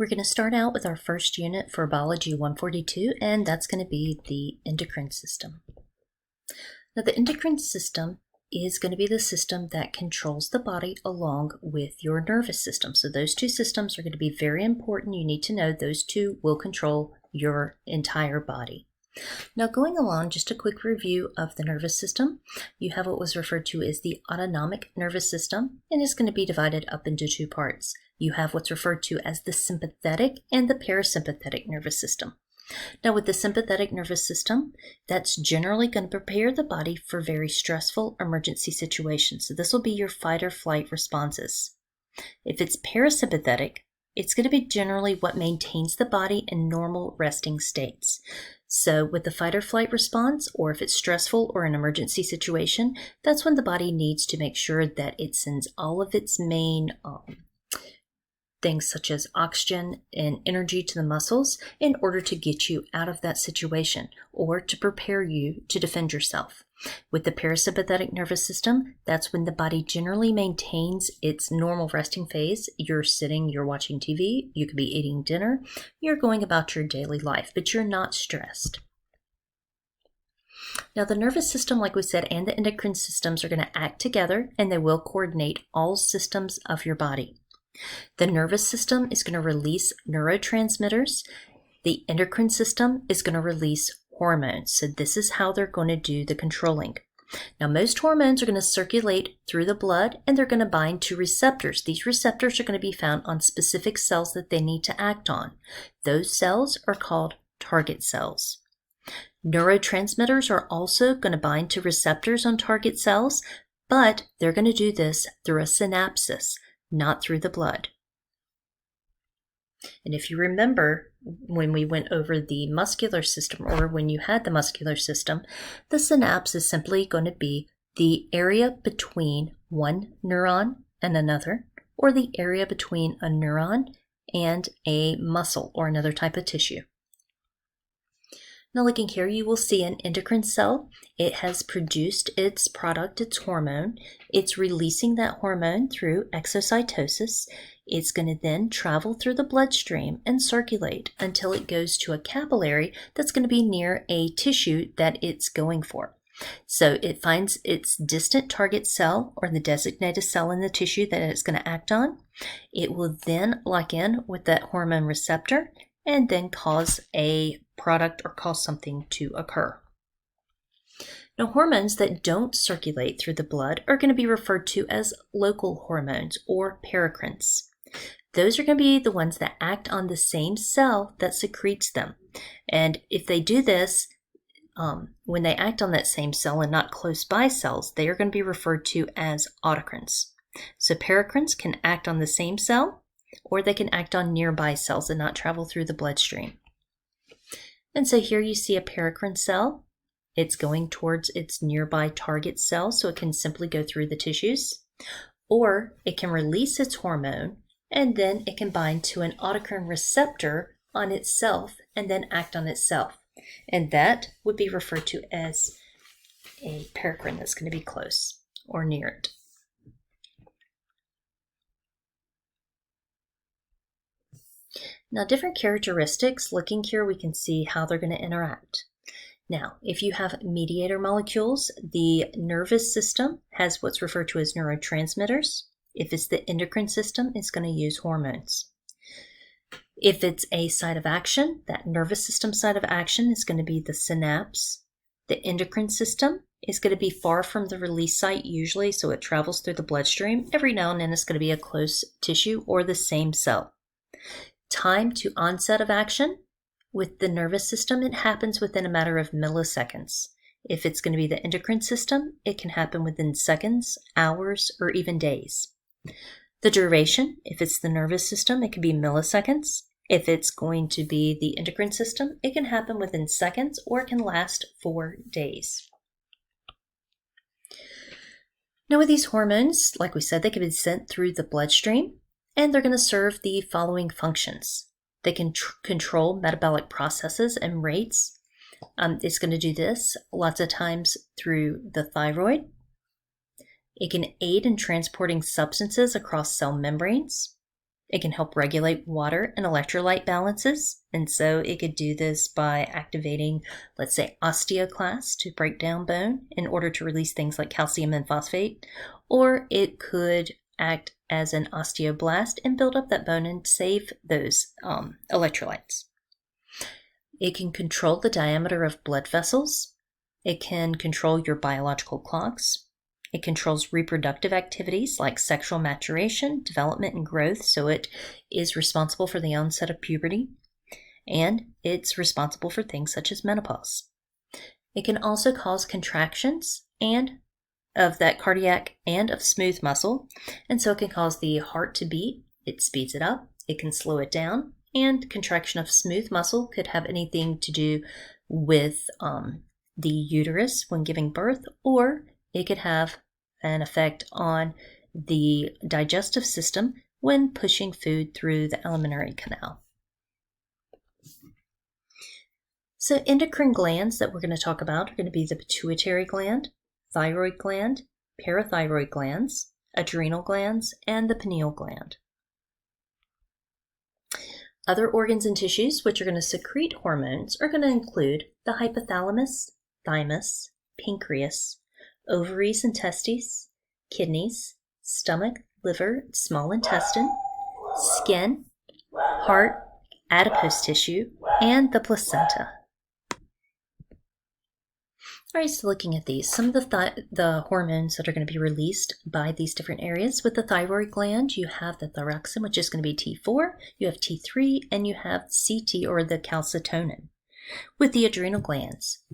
We're going to start out with our first unit for Biology 142, and that's going to be the endocrine system. Now, the endocrine system is going to be the system that controls the body along with your nervous system. So those two systems are going to be very important. You need to know those two will control your entire body. Now, going along, just a quick review of the nervous system. You have what was referred to as the autonomic nervous system, and it's going to be divided up into two parts. You have what's referred to as the sympathetic and the parasympathetic nervous system. Now, with the sympathetic nervous system, that's generally going to prepare the body for very stressful emergency situations. So this will be your fight or flight responses. If it's parasympathetic, it's going to be generally what maintains the body in normal resting states. So with the fight or flight response, or if it's stressful or an emergency situation, that's when the body needs to make sure that it sends all of its main things such as oxygen and energy to the muscles in order to get you out of that situation or to prepare you to defend yourself. With the parasympathetic nervous system, that's when the body generally maintains its normal resting phase. You're sitting, you're watching TV, you could be eating dinner, you're going about your daily life, but you're not stressed. Now, the nervous system, like we said, and the endocrine systems are going to act together, and they will coordinate all systems of your body. The nervous system is going to release neurotransmitters. The endocrine system is going to release hormones. So this is how they're going to do the controlling. Now, most hormones are going to circulate through the blood, and they're going to bind to receptors. These receptors are going to be found on specific cells that they need to act on. Those cells are called target cells. Neurotransmitters are also going to bind to receptors on target cells, but they're going to do this through a synapsis, not through the blood. And if you remember when we went over the muscular system, or when you had the muscular system, the synapse is simply going to be the area between one neuron and another, or the area between a neuron and a muscle or another type of tissue. Now, looking here, you will see an endocrine cell. It has produced its product, its hormone. It's releasing that hormone through exocytosis. It's going to then travel through the bloodstream and circulate until it goes to a capillary that's going to be near a tissue that it's going for. So it finds its distant target cell, or the designated cell in the tissue that it's going to act on. It will then lock in with that hormone receptor and then cause a product or cause something to occur. Now, hormones that don't circulate through the blood are going to be referred to as local hormones or paracrines. Those are going to be the ones that act on the same cell that secretes them. And if they do this, when they act on that same cell and not close by cells, they are going to be referred to as autocrines. So paracrines can act on the same cell, or they can act on nearby cells and not travel through the bloodstream. And so here you see a paracrine cell. It's going towards its nearby target cell, so it can simply go through the tissues. Or it can release its hormone, and then it can bind to an autocrine receptor on itself and then act on itself. And that would be referred to as a paracrine that's going to be close or near it. Now, different characteristics, looking here, we can see how they're going to interact. Now, if you have mediator molecules, the nervous system has what's referred to as neurotransmitters. If it's the endocrine system, it's going to use hormones. If it's a site of action, that nervous system site of action is going to be the synapse. The endocrine system is going to be far from the release site usually, so it travels through the bloodstream. Every now and then it's going to be a close tissue or the same cell. Time to onset of action. With the nervous system, it happens within a matter of milliseconds. If it's going to be the endocrine system, it can happen within seconds, hours, or even days. The duration, if it's the nervous system, it can be milliseconds. If it's going to be the endocrine system, it can happen within seconds, or it can last for days. Now, with these hormones, like we said, they can be sent through the bloodstream, and they're going to serve the following functions. They can control metabolic processes and rates. It's going to do this lots of times through the thyroid. It can aid in transporting substances across cell membranes. It can help regulate water and electrolyte balances. And so it could do this by activating, let's say, osteoclasts to break down bone in order to release things like calcium and phosphate. Or it could act as an osteoblast and build up that bone and save those electrolytes. It can control the diameter of blood vessels. It can control your biological clocks. It controls reproductive activities like sexual maturation, development, and growth, so it is responsible for the onset of puberty, and it's responsible for things such as menopause. It can also cause contractions and of that cardiac and of smooth muscle, and so it can cause the heart to beat. It speeds it up. It can slow it down, and contraction of smooth muscle could have anything to do with the uterus when giving birth, or it could have an effect on the digestive system when pushing food through the alimentary canal. So endocrine glands that we're going to talk about are going to be the pituitary gland, thyroid gland, parathyroid glands, adrenal glands, and the pineal gland. Other organs and tissues which are going to secrete hormones are going to include the hypothalamus, thymus, pancreas, ovaries and testes, kidneys, stomach, liver, small intestine, skin, heart, adipose tissue, and the placenta. All right, so looking at these, some of the hormones that are going to be released by these different areas. With the thyroid gland, you have the thyroxine, which is going to be T4, you have T3, and you have CT, or the calcitonin. With the adrenal glands,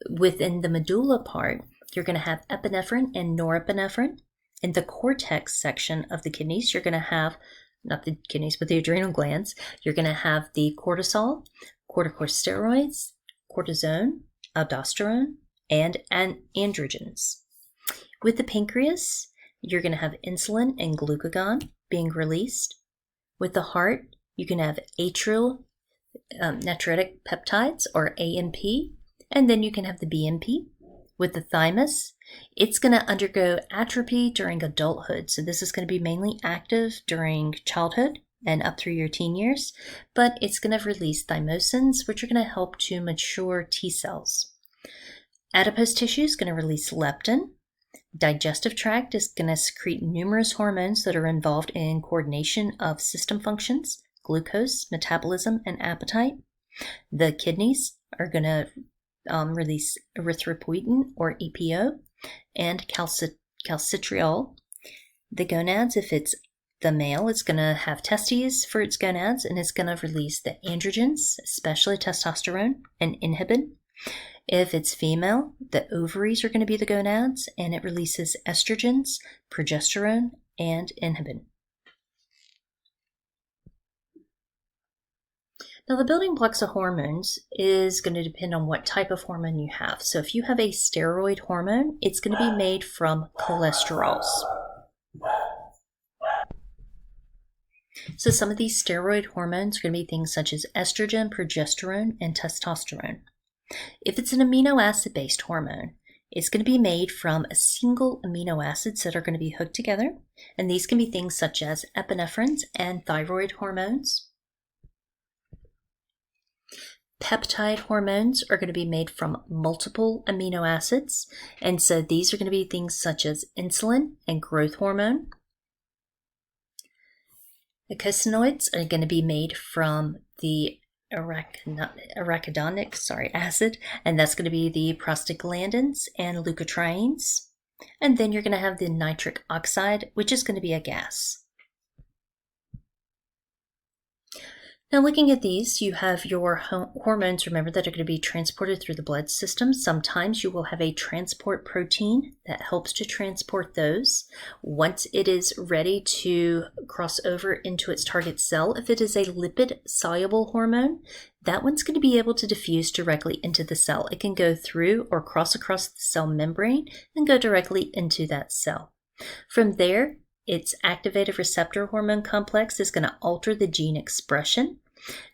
within the medulla part, you're going to have epinephrine and norepinephrine. In the cortex section of the kidneys, you're going to have, not the kidneys, but the adrenal glands, you're going to have the cortisol, corticosteroids, cortisone, aldosterone, and androgens. With the pancreas, you're going to have insulin and glucagon being released. With the heart, you can have atrial natriuretic peptides, or AMP, and then you can have the BMP. With the thymus, it's going to undergo atrophy during adulthood. So this is going to be mainly active during childhood and up through your teen years, but it's going to release thymosins, which are going to help to mature T cells. Adipose tissue is going to release leptin. Digestive tract is going to secrete numerous hormones that are involved in coordination of system functions, glucose, metabolism, and appetite. The kidneys are going to release erythropoietin, or EPO, and calcitriol. The gonads, if it's the male, it's going to have testes for its gonads, and it's going to release the androgens, especially testosterone and inhibin. If it's female, the ovaries are going to be the gonads, and it releases estrogens, progesterone, and inhibin. Now, the building blocks of hormones is going to depend on what type of hormone you have. So if you have a steroid hormone, it's going to be made from cholesterols. So some of these steroid hormones are going to be things such as estrogen, progesterone, and testosterone. If it's an amino acid-based hormone, it's going to be made from a single amino acids that are going to be hooked together. And these can be things such as epinephrines and thyroid hormones. Peptide hormones are going to be made from multiple amino acids, and so these are going to be things such as insulin and growth hormone. The cousineoids are going to be made from the arachidonic acid, and that's going to be the prostaglandins and leukotrienes. And then you're going to have the nitric oxide, which is going to be a gas. Now, looking at these, you have your hormones, remember, that are going to be transported through the blood system. Sometimes you will have a transport protein that helps to transport those. Once it is ready to cross over into its target cell, if it is a lipid-soluble hormone, that one's going to be able to diffuse directly into the cell. It can go through or cross across the cell membrane and go directly into that cell. From there, its activated receptor hormone complex is going to alter the gene expression.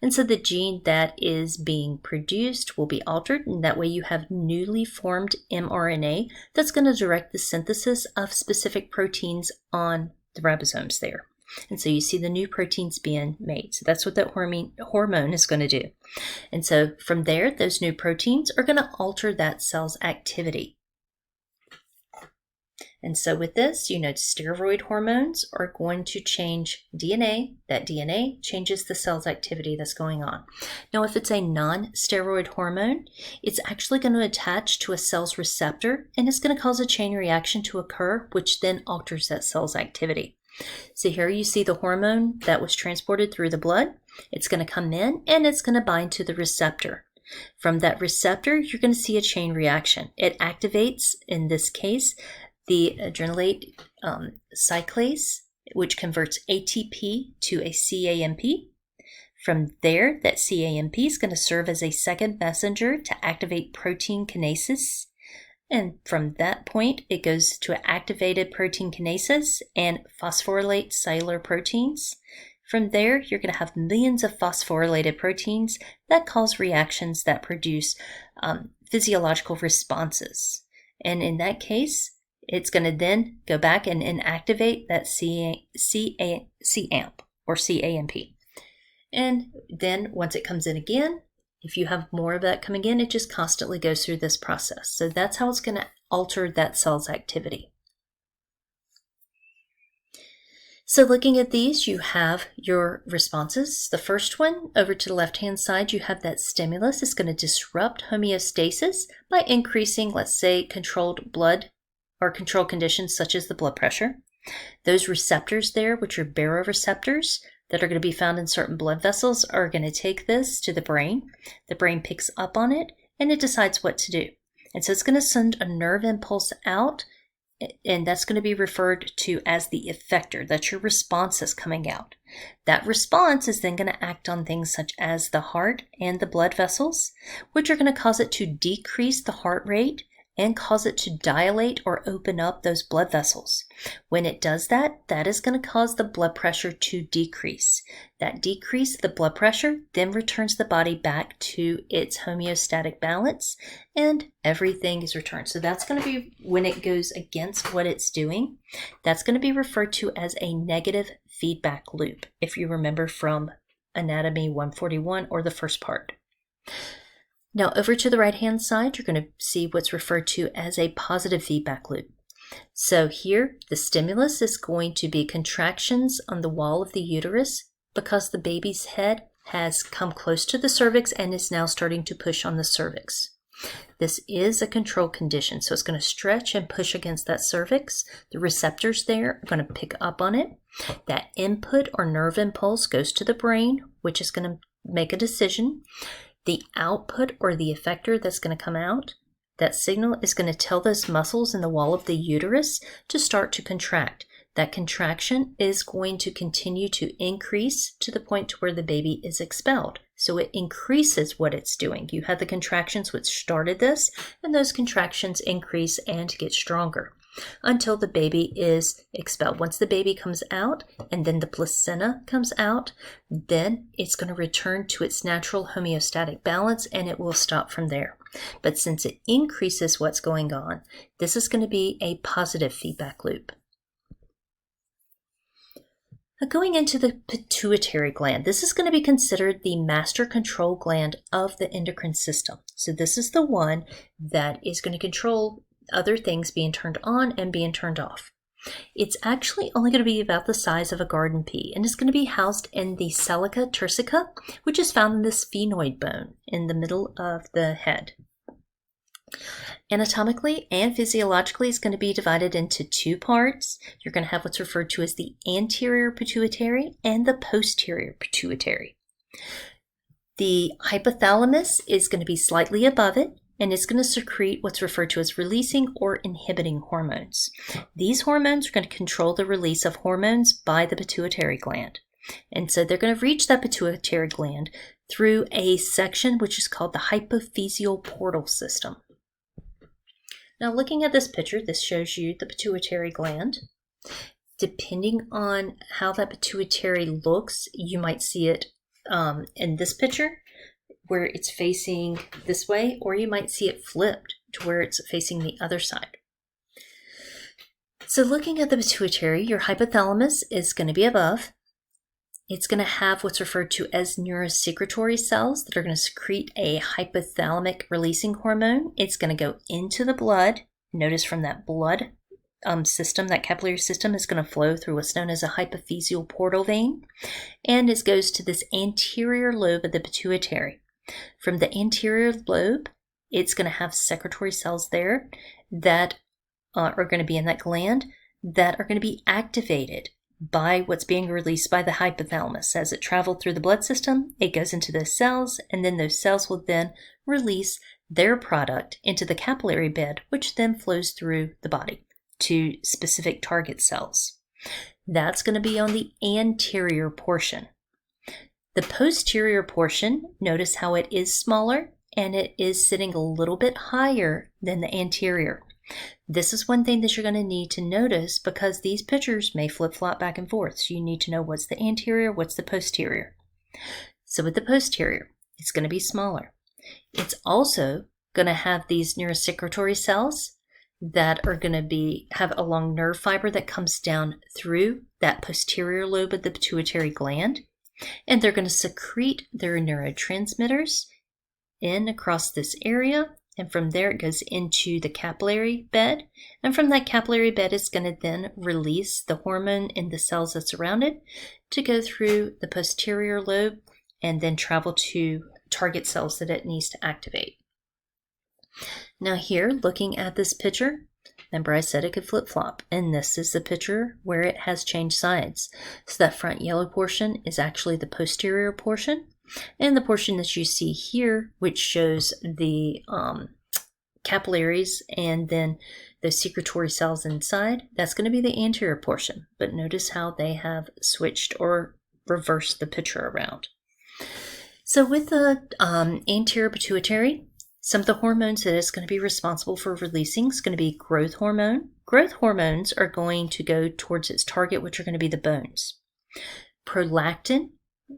And so the gene that is being produced will be altered, and that way you have newly formed mRNA that's going to direct the synthesis of specific proteins on the ribosomes there. And so you see the new proteins being made. So that's what that hormone is going to do. And so from there, those new proteins are going to alter that cell's activity. And so with this, steroid hormones are going to change DNA. That DNA changes the cell's activity that's going on. Now, if it's a non-steroid hormone, it's actually going to attach to a cell's receptor, and it's going to cause a chain reaction to occur, which then alters that cell's activity. So here you see the hormone that was transported through the blood. It's going to come in, and it's going to bind to the receptor. From that receptor, you're going to see a chain reaction. It activates, in this case, the adrenal cyclase, which converts ATP to a CAMP. From there, that CAMP is going to serve as a second messenger to activate protein kinases. And from that point, it goes to activated protein kinases and phosphorylate cellular proteins. From there, you're going to have millions of phosphorylated proteins that cause reactions that produce physiological responses. And in that case, it's going to then go back and inactivate that CAMP or CAMP. And then once it comes in again, if you have more of that coming in, it just constantly goes through this process. So that's how it's going to alter that cell's activity. So looking at these, you have your responses. The first one, over to the left-hand side, you have that stimulus. It's going to disrupt homeostasis by increasing, let's say, controlled blood or control conditions such as the blood pressure. Those receptors there, which are baroreceptors that are going to be found in certain blood vessels, are going to take this to the brain. The brain picks up on it and it decides what to do. And so it's going to send a nerve impulse out, and that's going to be referred to as the effector. That's your response that's coming out. That response is then going to act on things such as the heart and the blood vessels, which are going to cause it to decrease the heart rate and cause it to dilate or open up those blood vessels. When it does that, that is going to cause the blood pressure to decrease. That decrease the blood pressure then returns the body back to its homeostatic balance, and everything is returned. So that's going to be when it goes against what it's doing. That's going to be referred to as a negative feedback loop, if you remember from Anatomy 141 or the first part. Now over to the right-hand side, you're going to see what's referred to as a positive feedback loop. So here, the stimulus is going to be contractions on the wall of the uterus because the baby's head has come close to the cervix and is now starting to push on the cervix. This is a control condition, so it's going to stretch and push against that cervix. The receptors there are going to pick up on it. That input or nerve impulse goes to the brain, which is going to make a decision. The output or the effector that's going to come out, that signal is going to tell those muscles in the wall of the uterus to start to contract. That contraction is going to continue to increase to the point to where the baby is expelled. So it increases what it's doing. You had the contractions which started this, and those contractions increase and get stronger until the baby is expelled. Once the baby comes out and then the placenta comes out, then it's going to return to its natural homeostatic balance and it will stop from there. But since it increases what's going on, this is going to be a positive feedback loop. Going into the pituitary gland, this is going to be considered the master control gland of the endocrine system. So this is the one that is going to control other things being turned on and being turned off. It's actually only going to be about the size of a garden pea, and it's going to be housed in the salica turcica, which is found in the sphenoid bone in the middle of the head. Anatomically and physiologically, it's going to be divided into two parts. You're going to have what's referred to as the anterior pituitary and the posterior pituitary. The hypothalamus is going to be slightly above it, and it's going to secrete what's referred to as releasing or inhibiting hormones. These hormones are going to control the release of hormones by the pituitary gland. And so they're going to reach that pituitary gland through a section which is called the hypophyseal portal system. Now looking at this picture, this shows you the pituitary gland. Depending on how that pituitary looks, you might see it in this picture, where it's facing this way, or you might see it flipped to where it's facing the other side. So looking at the pituitary, your hypothalamus is going to be above. It's going to have what's referred to as neurosecretory cells that are going to secrete a hypothalamic releasing hormone. It's going to go into the blood. Notice from that blood system, that capillary system is going to flow through what's known as a hypophyseal portal vein. And it goes to this anterior lobe of the pituitary. From the anterior lobe, it's going to have secretory cells there that are going to be in that gland that are going to be activated by what's being released by the hypothalamus. As it traveled through the blood system, it goes into those cells, and then those cells will then release their product into the capillary bed, which then flows through the body to specific target cells. That's going to be on the anterior portion. The posterior portion, notice how it is smaller and it is sitting a little bit higher than the anterior. This is one thing that you're going to need to notice because these pictures may flip-flop back and forth. So you need to know what's the anterior, what's the posterior. So with the posterior, it's going to be smaller. It's also going to have these neurosecretory cells that are going to have a long nerve fiber that comes down through that posterior lobe of the pituitary gland. And they're going to secrete their neurotransmitters in across this area. And from there, it goes into the capillary bed. And from that capillary bed, it's going to then release the hormone in the cells that surround it to go through the posterior lobe and then travel to target cells that it needs to activate. Now here, looking at this picture, remember I said it could flip-flop. And this is the picture where it has changed sides. So that front yellow portion is actually the posterior portion. And the portion that you see here, which shows the capillaries and then the secretory cells inside, that's going to be the anterior portion. But notice how they have switched or reversed the picture around. So with the anterior pituitary, some of the hormones that it's going to be responsible for releasing is going to be growth hormone. Growth hormones are going to go towards its target, which are going to be the bones. Prolactin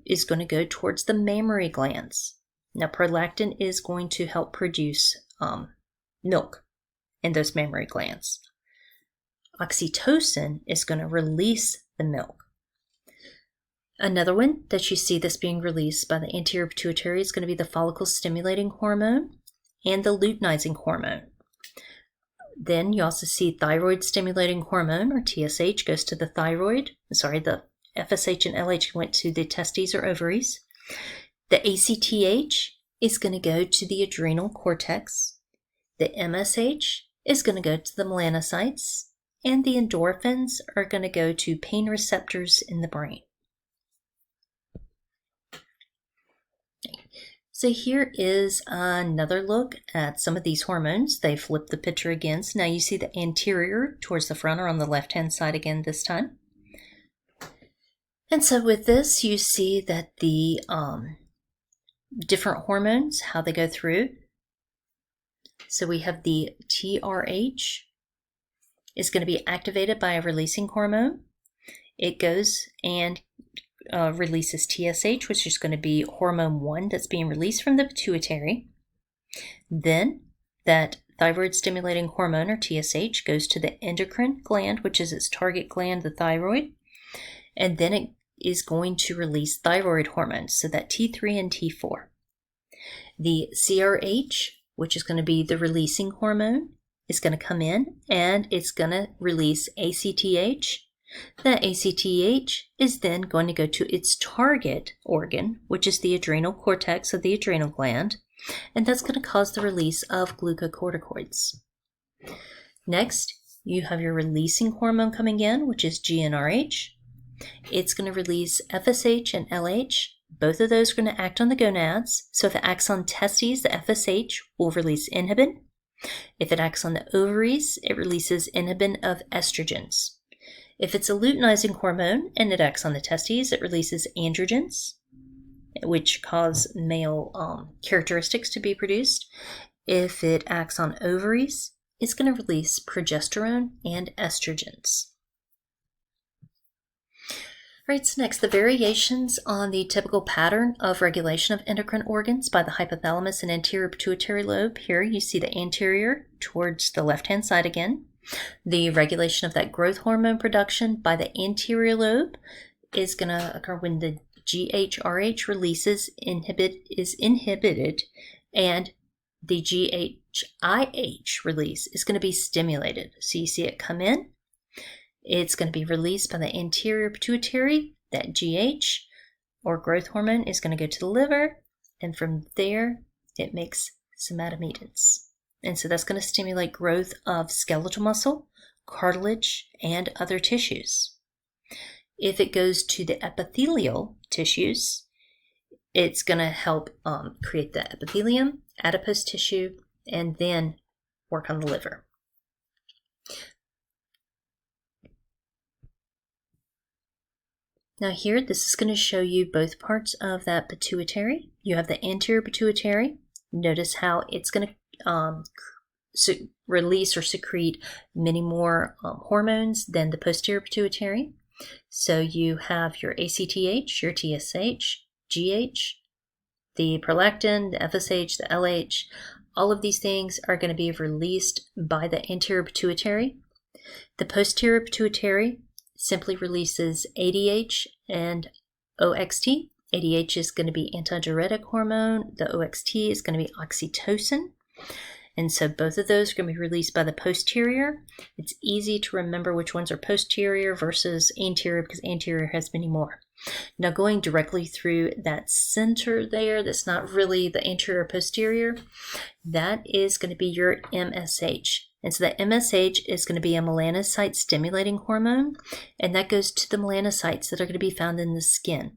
is going to go towards the mammary glands. Now, prolactin is going to help produce milk in those mammary glands. Oxytocin is going to release the milk. Another one that you see that's being released by the anterior pituitary is going to be the follicle-stimulating hormone and the luteinizing hormone. Then you also see thyroid-stimulating hormone, or TSH, goes to the thyroid. The FSH and LH went to the testes or ovaries. The ACTH is going to go to the adrenal cortex. The MSH is going to go to the melanocytes. And the endorphins are going to go to pain receptors in the brain. So here is another look at some of these hormones. They flipped the picture again. So now you see the anterior towards the front or on the left-hand side again this time. And so with this, you see that the different hormones, how they go through. So we have the TRH is going to be activated by a releasing hormone. It goes and releases TSH, which is going to be hormone 1 that's being released from the pituitary. Then that thyroid stimulating hormone, or TSH, goes to the endocrine gland, which is its target gland, the thyroid. And then it is going to release thyroid hormones, so that T3 and T4. The CRH, which is going to be the releasing hormone, is going to come in and it's going to release ACTH. That ACTH is then going to go to its target organ, which is the adrenal cortex of the adrenal gland, and that's going to cause the release of glucocorticoids. Next, you have your releasing hormone coming in, which is GnRH. It's going to release FSH and LH. Both of those are going to act on the gonads. So if it acts on testes, the FSH will release inhibin. If it acts on the ovaries, it releases inhibin of estrogens. If it's a luteinizing hormone and it acts on the testes, it releases androgens, which cause male characteristics to be produced. If it acts on ovaries, it's going to release progesterone and estrogens. All right, so next, the variations on the typical pattern of regulation of endocrine organs by the hypothalamus and anterior pituitary lobe. Here you see the anterior towards the left-hand side again. The regulation of that growth hormone production by the anterior lobe is going to occur when the GHRH releases is inhibited, and the GHIH release is going to be stimulated. So you see it come in. It's going to be released by the anterior pituitary. That GH, or growth hormone, is going to go to the liver, and from there it makes somatometids. And so that's going to stimulate growth of skeletal muscle, cartilage, and other tissues. If it goes to the epithelial tissues, it's going to help create the epithelium, adipose tissue, and then work on the liver. Now here, this is going to show you both parts of that pituitary. You have the anterior pituitary. Notice how it's going to release or secrete many more hormones than the posterior pituitary. So you have your ACTH, your TSH, GH, the prolactin, the FSH, the LH. All of these things are going to be released by the anterior pituitary. The posterior pituitary simply releases ADH and OXT. ADH is going to be antidiuretic hormone. The OXT is going to be oxytocin. And so both of those are going to be released by the posterior. It's easy to remember which ones are posterior versus anterior because anterior has many more. Now going directly through that center there, that's not really the anterior or posterior, that is going to be your MSH. And so that MSH is going to be a melanocyte stimulating hormone, and that goes to the melanocytes that are going to be found in the skin.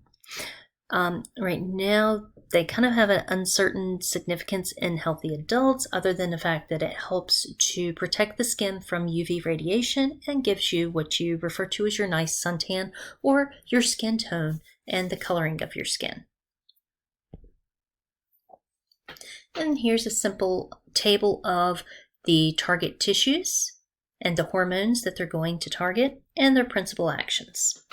Right now, they kind of have an uncertain significance in healthy adults, other than the fact that it helps to protect the skin from UV radiation and gives you what you refer to as your nice suntan or your skin tone and the coloring of your skin. And here's a simple table of the target tissues and the hormones that they're going to target and their principal actions.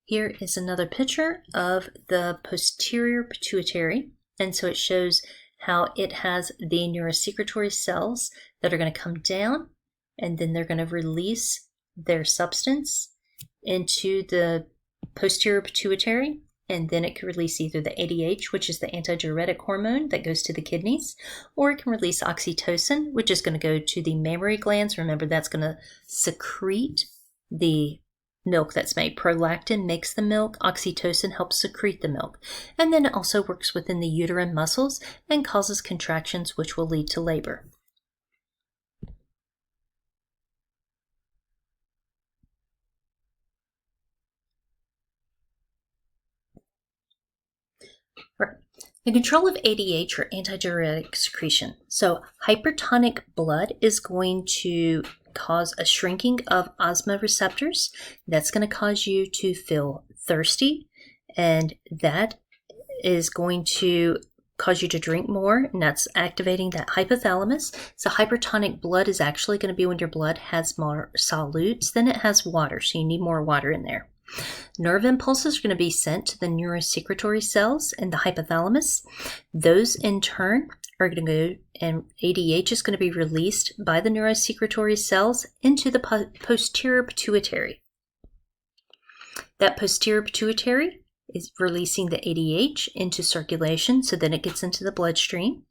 Here is another picture of the posterior pituitary, and so it shows how it has the neurosecretory cells that are going to come down, and then they're going to release their substance into the posterior pituitary, and then it can release either the ADH, which is the antidiuretic hormone that goes to the kidneys, or it can release oxytocin, which is going to go to the mammary glands. Remember, that's going to secrete the milk that's made. Prolactin makes the milk. Oxytocin helps secrete the milk. And then it also works within the uterine muscles and causes contractions, which will lead to labor. Right. The control of ADH, or antidiuretic secretion. So hypertonic blood is going to cause a shrinking of osmoreceptors. That's going to cause you to feel thirsty, and that is going to cause you to drink more, and that's activating that hypothalamus. So hypertonic blood is actually going to be when your blood has more solutes than it has water, so you need more water in there. Nerve impulses are going to be sent to the neurosecretory cells in the hypothalamus. Those in turn are going to go, and ADH is going to be released by the neurosecretory cells into the posterior pituitary. That posterior pituitary is releasing the ADH into circulation, so then it gets into the bloodstream.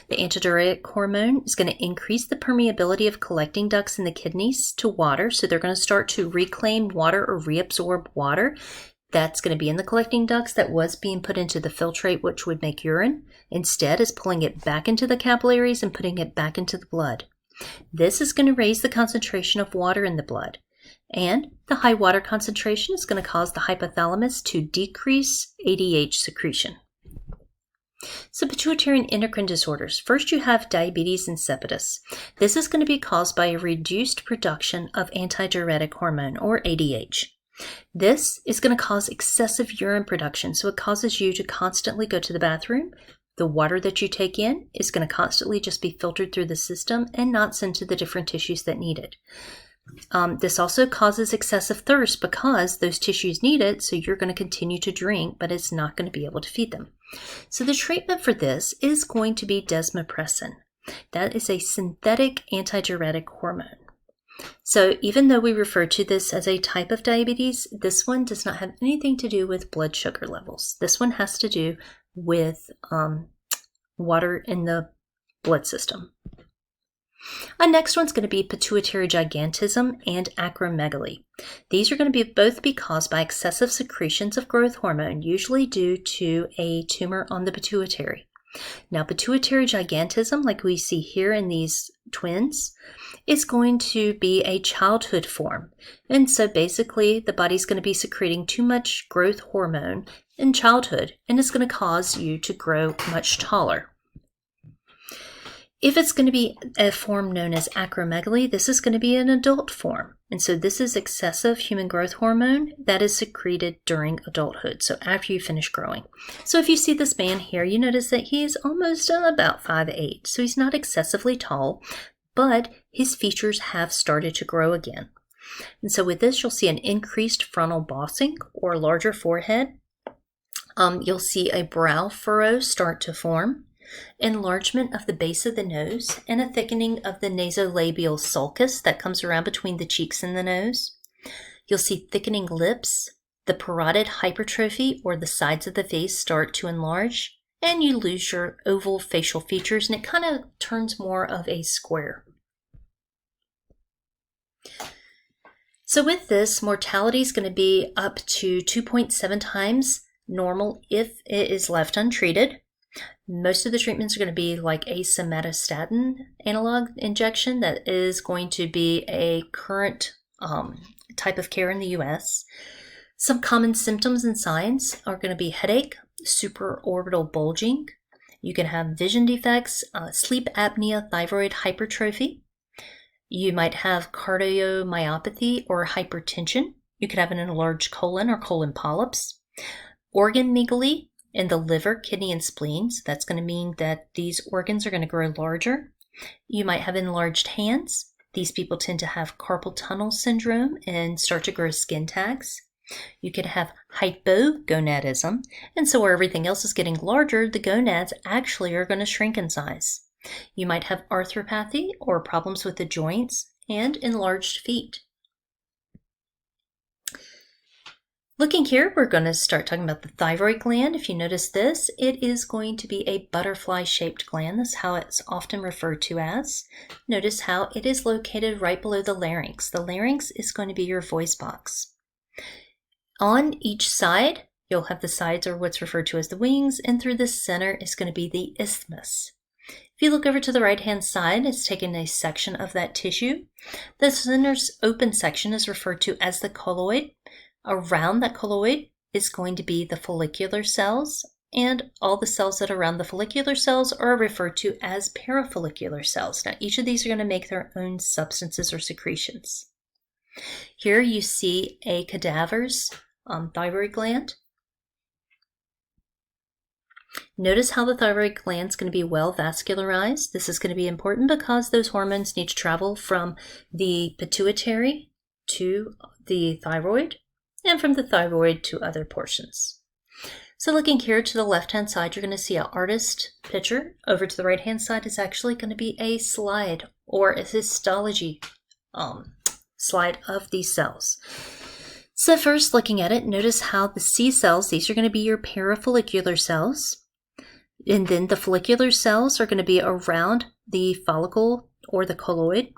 The antidiuretic hormone is going to increase the permeability of collecting ducts in the kidneys to water, so they're going to start to reclaim water or reabsorb water that's going to be in the collecting ducts that was being put into the filtrate, which would make urine. Instead, is pulling it back into the capillaries and putting it back into the blood. This is going to raise the concentration of water in the blood, and the high water concentration is going to cause the hypothalamus to decrease ADH secretion. So pituitary and endocrine disorders. First, you have diabetes insipidus. This is going to be caused by a reduced production of antidiuretic hormone, or ADH. This is going to cause excessive urine production, so it causes you to constantly go to the bathroom. The water that you take in is going to constantly just be filtered through the system and not sent to the different tissues that need it. This also causes excessive thirst because those tissues need it, so you're going to continue to drink, but it's not going to be able to feed them. So the treatment for this is going to be desmopressin. That is a synthetic antidiuretic hormone. So even though we refer to this as a type of diabetes, this one does not have anything to do with blood sugar levels. This one has to do with water in the blood system. Our next one's going to be pituitary gigantism and acromegaly. These are going to both be caused by excessive secretions of growth hormone, usually due to a tumor on the pituitary. Now, pituitary gigantism, like we see here in these twins, is going to be a childhood form. And so basically, the body's going to be secreting too much growth hormone in childhood, and it's going to cause you to grow much taller. If it's going to be a form known as acromegaly, this is going to be an adult form. And so this is excessive human growth hormone that is secreted during adulthood, so after you finish growing. So if you see this man here, you notice that he is almost about 5'8", so he's not excessively tall, but his features have started to grow again. And so with this, you'll see an increased frontal bossing or larger forehead. You'll see a brow furrow start to form, enlargement of the base of the nose, and a thickening of the nasolabial sulcus that comes around between the cheeks and the nose. You'll see thickening lips, the parotid hypertrophy or the sides of the face start to enlarge, and you lose your oval facial features, and it kind of turns more of a square. So with this, mortality is going to be up to 2.7 times normal if it is left untreated. Most of the treatments are going to be like a somatostatin analog injection that is going to be a current type of care in the US. Some common symptoms and signs are going to be headache, supraorbital bulging. You can have vision defects, sleep apnea, thyroid hypertrophy. You might have cardiomyopathy or hypertension. You could have an enlarged colon or colon polyps. Organ megaly in the liver, kidney, and spleens. That's going to mean that these organs are going to grow larger. You might have enlarged hands. These people tend to have carpal tunnel syndrome and start to grow skin tags. You could have hypogonadism, and so where everything else is getting larger, the gonads actually are going to shrink in size. You might have arthropathy or problems with the joints and enlarged feet. Looking here, we're going to start talking about the thyroid gland. If you notice this, it is going to be a butterfly-shaped gland. That's how it's often referred to as. Notice how it is located right below the larynx. The larynx is going to be your voice box. On each side, you'll have the sides or what's referred to as the wings, and through the center is going to be the isthmus. If you look over to the right-hand side, it's taking a section of that tissue. The center's open section is referred to as the colloid. Around that colloid is going to be the follicular cells, and all the cells that are around the follicular cells are referred to as parafollicular cells. Now, each of these are going to make their own substances or secretions. Here you see a cadaver's thyroid gland. Notice how the thyroid gland is going to be well vascularized. This is going to be important because those hormones need to travel from the pituitary to the thyroid and from the thyroid to other portions. So looking here to the left-hand side, you're going to see an artist picture. Over to the right-hand side is actually going to be a slide or a histology slide of these cells. So first, looking at it, notice how the C cells, these are going to be your parafollicular cells. And then the follicular cells are going to be around the follicle or the colloid.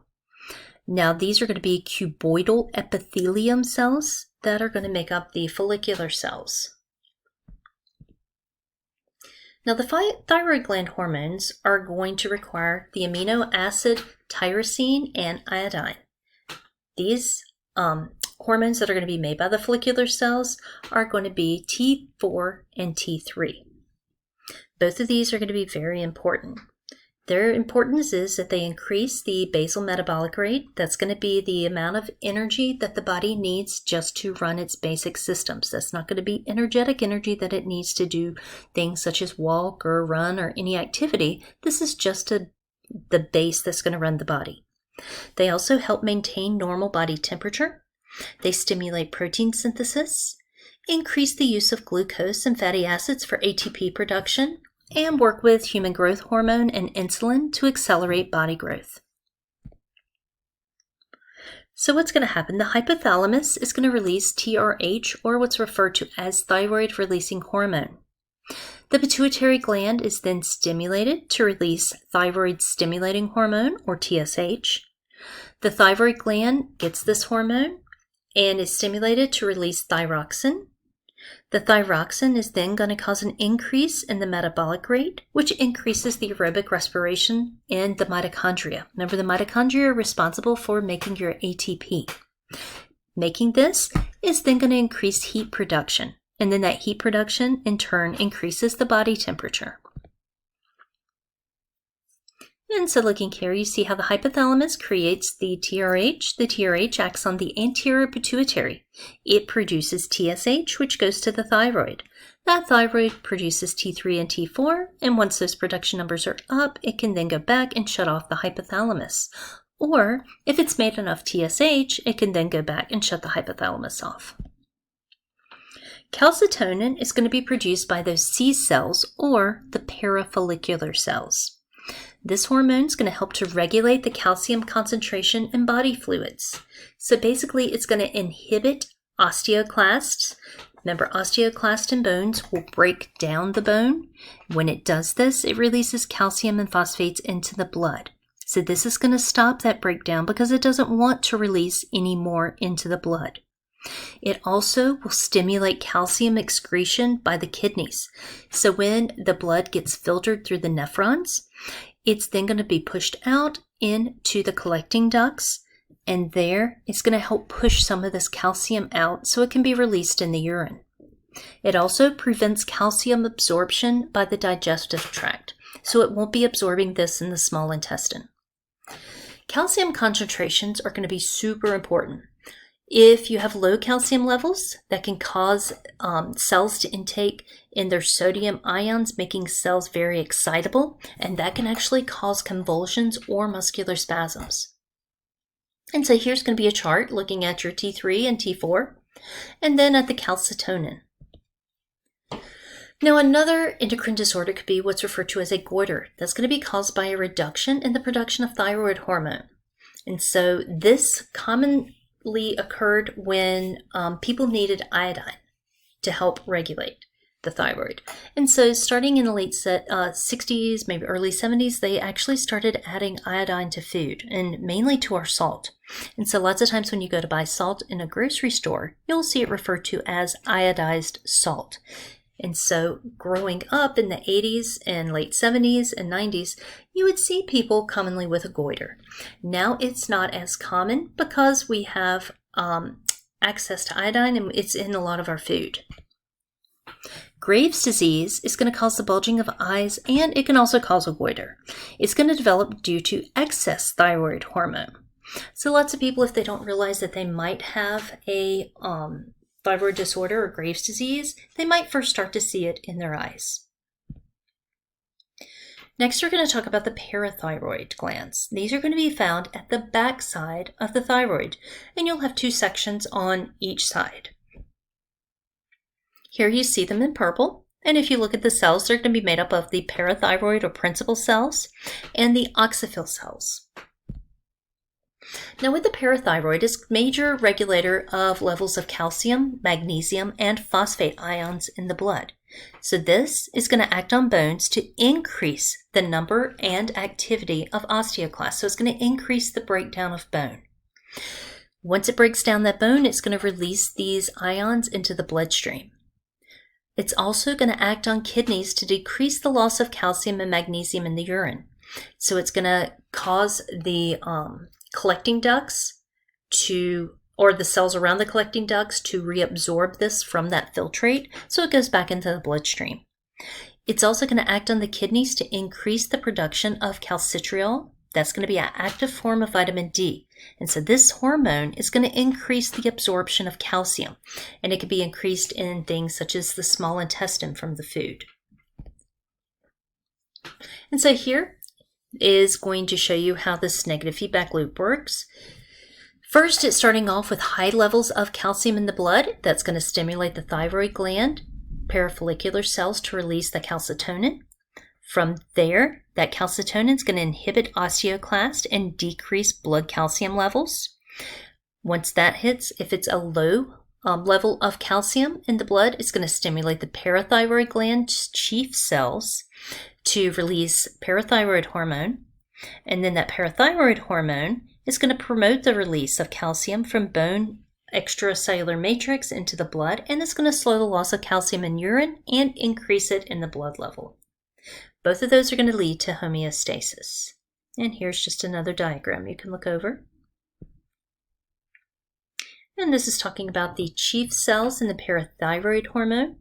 Now these are going to be cuboidal epithelium cells that are going to make up the follicular cells. Now the thyroid gland hormones are going to require the amino acid tyrosine and iodine. These hormones that are going to be made by the follicular cells are going to be T4 and T3. Both of these are going to be very important. Their importance is that they increase the basal metabolic rate. That's going to be the amount of energy that the body needs just to run its basic systems. That's not going to be energetic energy that it needs to do things such as walk or run or any activity. This is just the base that's going to run the body. They also help maintain normal body temperature. They stimulate protein synthesis, increase the use of glucose and fatty acids for ATP production, and work with human growth hormone and insulin to accelerate body growth. So what's going to happen? The hypothalamus is going to release TRH, or what's referred to as thyroid-releasing hormone. The pituitary gland is then stimulated to release thyroid-stimulating hormone, or TSH. The thyroid gland gets this hormone and is stimulated to release thyroxine. The thyroxine is then going to cause an increase in the metabolic rate, which increases the aerobic respiration in the mitochondria. Remember, the mitochondria are responsible for making your ATP. Making this is then going to increase heat production, and then that heat production in turn increases the body temperature. And so looking here, you see how the hypothalamus creates the TRH. The TRH acts on the anterior pituitary. It produces TSH, which goes to the thyroid. That thyroid produces T3 and T4, and once those production numbers are up, it can then go back and shut off the hypothalamus. Or, if it's made enough TSH, it can then go back and shut the hypothalamus off. Calcitonin is going to be produced by those C cells, or the parafollicular cells. This hormone is going to help to regulate the calcium concentration in body fluids. So basically, it's going to inhibit osteoclasts. Remember, osteoclast in bones will break down the bone. When it does this, it releases calcium and phosphates into the blood. So this is going to stop that breakdown because it doesn't want to release any more into the blood. It also will stimulate calcium excretion by the kidneys. So when the blood gets filtered through the nephrons, it's then going to be pushed out into the collecting ducts, and there it's going to help push some of this calcium out so it can be released in the urine. It also prevents calcium absorption by the digestive tract, so it won't be absorbing this in the small intestine. Calcium concentrations are going to be super important. If you have low calcium levels, that can cause cells to intake in their sodium ions, making cells very excitable, and that can actually cause convulsions or muscular spasms. And so here's going to be a chart looking at your T3 and T4, and then at the calcitonin. Now, another endocrine disorder could be what's referred to as a goiter. That's going to be caused by a reduction in the production of thyroid hormone. And so this commonly occurred when people needed iodine to help regulate the thyroid. And so starting in the late 60s, maybe early 70s, they actually started adding iodine to food, and mainly to our salt. And so lots of times when you go to buy salt in a grocery store, you'll see it referred to as iodized salt. And so growing up in the 80s and late 70s and 90s, you would see people commonly with a goiter. Now it's not as common because we have access to iodine, and it's in a lot of our food. Graves' disease is going to cause the bulging of eyes, and it can also cause a goiter. It's going to develop due to excess thyroid hormone. So lots of people, if they don't realize that they might have a thyroid disorder or Graves' disease, they might first start to see it in their eyes. Next, we're going to talk about the parathyroid glands. These are going to be found at the back side of the thyroid, and you'll have two sections on each side. Here you see them in purple, and if you look at the cells, they're going to be made up of the parathyroid or principal cells and the oxyphil cells. Now with the parathyroid, it's a major regulator of levels of calcium, magnesium, and phosphate ions in the blood. So this is going to act on bones to increase the number and activity of osteoclasts. So it's going to increase the breakdown of bone. Once it breaks down that bone, it's going to release these ions into the bloodstream. It's also going to act on kidneys to decrease the loss of calcium and magnesium in the urine. So it's going to cause the collecting ducts or the cells around the collecting ducts to reabsorb this from that filtrate, so it goes back into the bloodstream. It's also going to act on the kidneys to increase the production of calcitriol. That's going to be an active form of vitamin D. And so this hormone is going to increase the absorption of calcium, and it can be increased in things such as the small intestine from the food. And so here is going to show you how this negative feedback loop works. First, it's starting off with high levels of calcium in the blood. That's going to stimulate the thyroid gland, parafollicular cells to release the calcitonin. From there, that calcitonin is going to inhibit osteoclast and decrease blood calcium levels. Once that hits, if it's a low level of calcium in the blood, it's going to stimulate the parathyroid gland's chief cells to release parathyroid hormone. And then that parathyroid hormone is going to promote the release of calcium from bone extracellular matrix into the blood, and it's going to slow the loss of calcium in urine and increase it in the blood level. Both of those are going to lead to homeostasis. And here's just another diagram you can look over. And this is talking about the chief cells in the parathyroid hormone.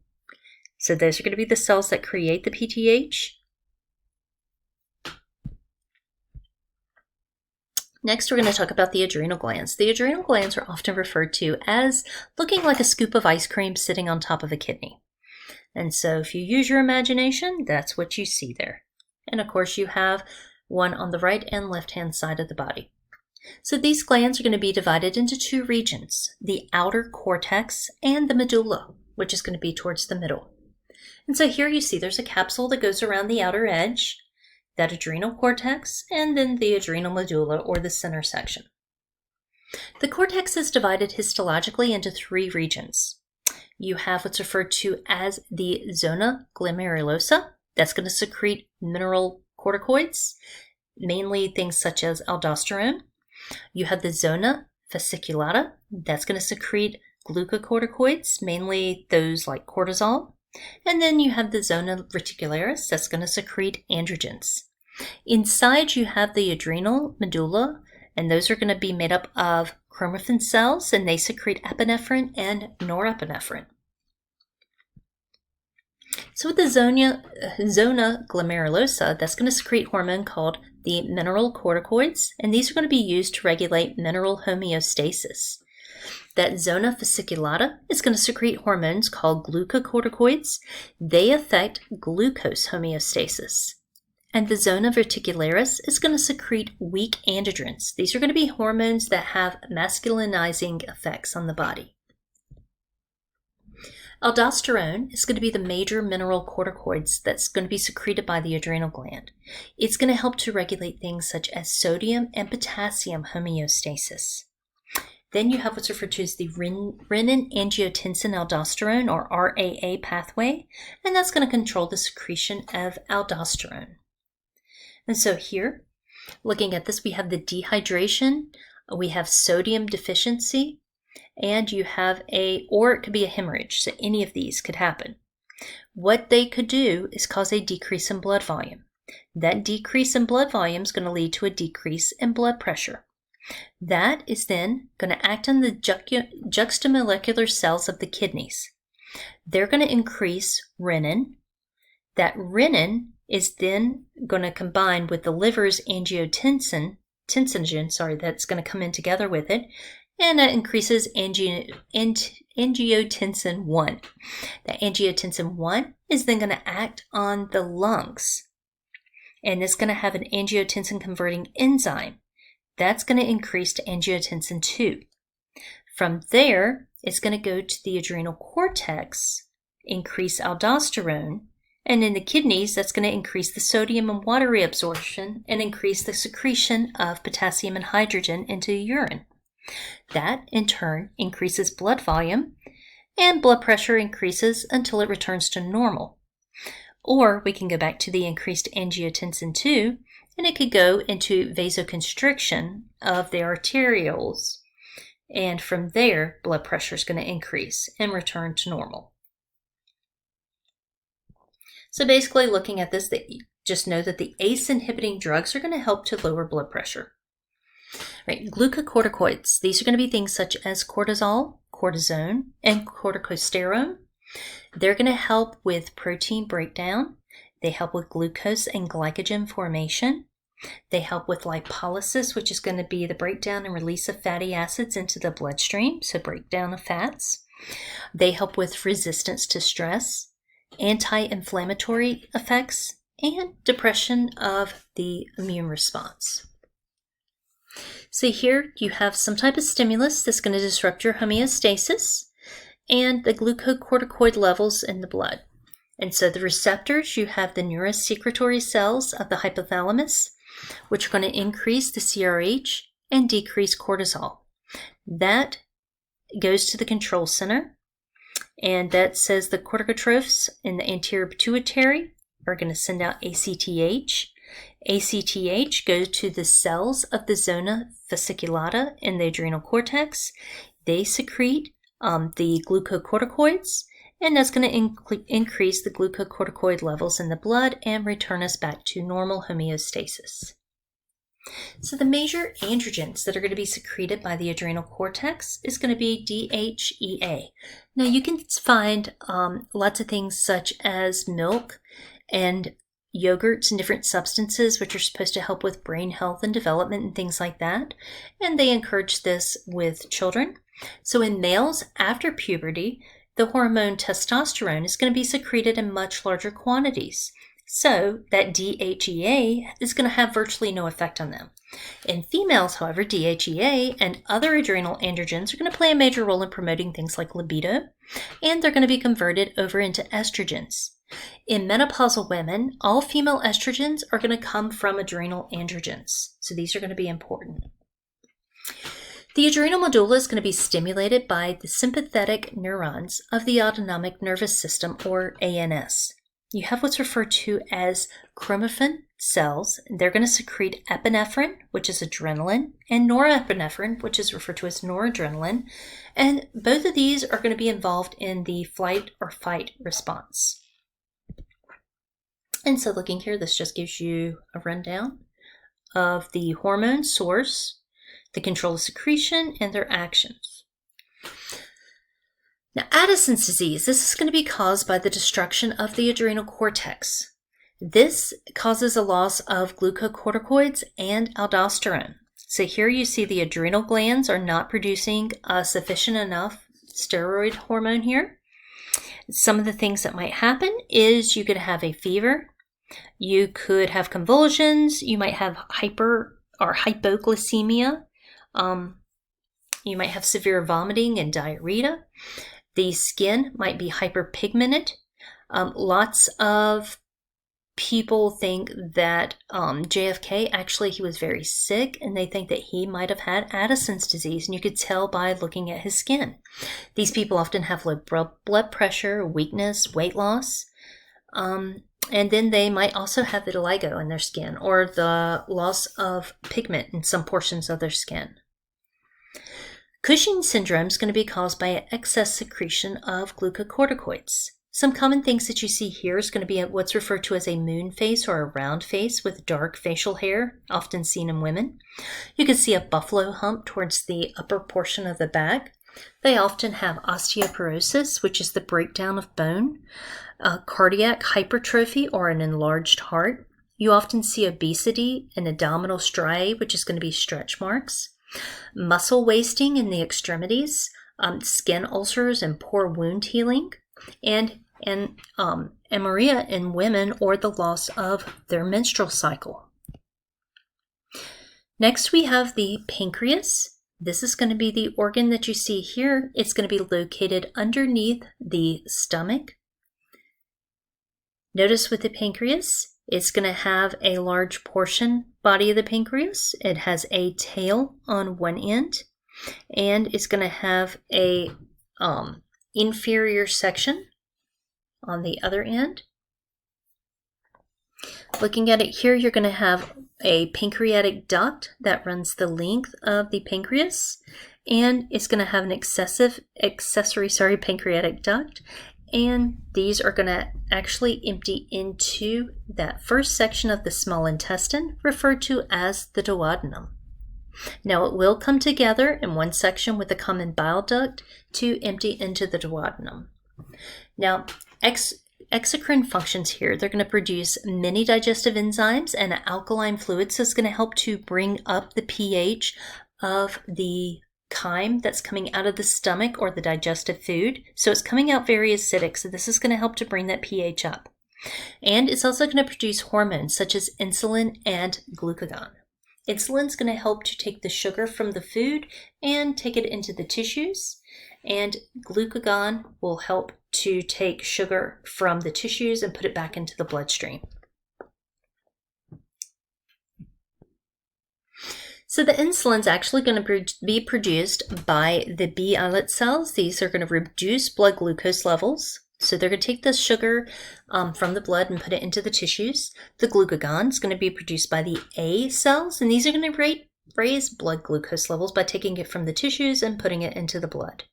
So those are going to be the cells that create the PTH. Next, we're going to talk about the adrenal glands. The adrenal glands are often referred to as looking like a scoop of ice cream sitting on top of a kidney. And so if you use your imagination, that's what you see there. And of course, you have one on the right and left-hand side of the body. So these glands are going to be divided into two regions, the outer cortex and the medulla, which is going to be towards the middle. And so here you see there's a capsule that goes around the outer edge, that adrenal cortex, and then the adrenal medulla, or the center section. The cortex is divided histologically into three regions. You have what's referred to as the zona glomerulosa. That's going to secrete mineralocorticoids, mainly things such as aldosterone. You have the zona fasciculata. That's going to secrete glucocorticoids, mainly those like cortisol. And then you have the zona reticularis. That's going to secrete androgens. Inside you have the adrenal medulla, and those are going to be made up of chromaffin cells, and they secrete epinephrine and norepinephrine. So with the zona glomerulosa, that's going to secrete hormone called the mineralocorticoids, and these are going to be used to regulate mineral homeostasis. That zona fasciculata is going to secrete hormones called glucocorticoids. They affect glucose homeostasis. And the zona reticularis is going to secrete weak androgens. These are going to be hormones that have masculinizing effects on the body. Aldosterone is going to be the major mineralocorticoids that's going to be secreted by the adrenal gland. It's going to help to regulate things such as sodium and potassium homeostasis. Then you have what's referred to as the renin-angiotensin-aldosterone, or RAA pathway, and that's going to control the secretion of aldosterone. And so here, looking at this, we have the dehydration, we have sodium deficiency, and you have or it could be a hemorrhage, so any of these could happen. What they could do is cause a decrease in blood volume. That decrease in blood volume is going to lead to a decrease in blood pressure. That is then going to act on the juxtamolecular cells of the kidneys. They're going to increase renin. That renin is then going to combine with the liver's angiotensin that's going to come in together with it, and that increases angiotensin 1. That angiotensin 1 is then going to act on the lungs, and it's going to have an angiotensin converting enzyme. That's going to increase to angiotensin 2. From there, it's going to go to the adrenal cortex, increase aldosterone, and in the kidneys, that's going to increase the sodium and water reabsorption and increase the secretion of potassium and hydrogen into the urine. That, in turn, increases blood volume, and blood pressure increases until it returns to normal. Or we can go back to the increased angiotensin 2, and it could go into vasoconstriction of the arterioles. And from there, blood pressure is going to increase and return to normal. So basically, looking at this, just know that the ACE-inhibiting drugs are going to help to lower blood pressure. Right, glucocorticoids, these are going to be things such as cortisol, cortisone, and corticosterone. They're going to help with protein breakdown. They help with glucose and glycogen formation. They help with lipolysis, which is going to be the breakdown and release of fatty acids into the bloodstream, so breakdown of fats. They help with resistance to stress, anti-inflammatory effects, and depression of the immune response. So here you have some type of stimulus that's going to disrupt your homeostasis and the glucocorticoid levels in the blood. And so the receptors, you have the neurosecretory cells of the hypothalamus, which are going to increase the CRH and decrease cortisol. That goes to the control center, and that says the corticotrophs in the anterior pituitary are going to send out ACTH. ACTH goes to the cells of the zona fasciculata in the adrenal cortex. They secrete the glucocorticoids, and that's going to increase the glucocorticoid levels in the blood and return us back to normal homeostasis. So the major androgens that are going to be secreted by the adrenal cortex is going to be DHEA. Now you can find lots of things such as milk and yogurts and different substances which are supposed to help with brain health and development and things like that. And they encourage this with children. So in males after puberty, the hormone testosterone is going to be secreted in much larger quantities. So that DHEA is going to have virtually no effect on them. In females, however, DHEA and other adrenal androgens are going to play a major role in promoting things like libido, and they're going to be converted over into estrogens. In menopausal women, all female estrogens are going to come from adrenal androgens. So these are going to be important. The adrenal medulla is going to be stimulated by the sympathetic neurons of the autonomic nervous system, or ANS. You have what's referred to as chromaffin cells. They're going to secrete epinephrine, which is adrenaline, and norepinephrine, which is referred to as noradrenaline. And both of these are going to be involved in the flight or fight response. And so looking here, this just gives you a rundown of the hormone source, the control of secretion, and their actions. Now, Addison's disease, this is going to be caused by the destruction of the adrenal cortex. This causes a loss of glucocorticoids and aldosterone. So here you see the adrenal glands are not producing sufficient enough steroid hormone here. Some of the things that might happen is you could have a fever, you could have convulsions, you might have hypoglycemia, you might have severe vomiting and diarrhea. The skin might be hyperpigmented. Lots of people think that JFK, actually he was very sick, and they think that he might have had Addison's disease, and you could tell by looking at his skin. These people often have low blood pressure, weakness, weight loss, and then they might also have vitiligo in their skin, or the loss of pigment in some portions of their skin. Cushing's syndrome is going to be caused by an excess secretion of glucocorticoids. Some common things that you see here is going to be what's referred to as a moon face or a round face with dark facial hair, often seen in women. You can see a buffalo hump towards the upper portion of the back. They often have osteoporosis, which is the breakdown of bone, cardiac hypertrophy or an enlarged heart. You often see obesity and abdominal striae, which is going to be stretch marks. Muscle wasting in the extremities, skin ulcers and poor wound healing, and amenorrhea in women, or the loss of their menstrual cycle. Next we have the pancreas. This is going to be the organ that you see here. It's going to be located underneath the stomach. Notice with the pancreas, it's going to have a large portion body of the pancreas. It has a tail on one end, and it's going to have a inferior section on the other end. Looking at it here, you're going to have a pancreatic duct that runs the length of the pancreas, and it's going to have an accessory pancreatic duct. And these are going to actually empty into that first section of the small intestine, referred to as the duodenum. Now it will come together in one section with a common bile duct to empty into the duodenum. Now, exocrine functions here, they're going to produce many digestive enzymes and an alkaline fluid, so it's going to help to bring up the pH of the chyme that's coming out of the stomach or the digestive food. So it's coming out very acidic, so this is going to help to bring that pH up. And it's also going to produce hormones such as insulin and glucagon. Insulin is going to help to take the sugar from the food and take it into the tissues, and glucagon will help to take sugar from the tissues and put it back into the bloodstream. So the insulin is actually going to be produced by the B islet cells. These are going to reduce blood glucose levels. So they're going to take the sugar from the blood and put it into the tissues. The glucagon is going to be produced by the A cells, and these are going to raise blood glucose levels by taking it from the tissues and putting it into the blood.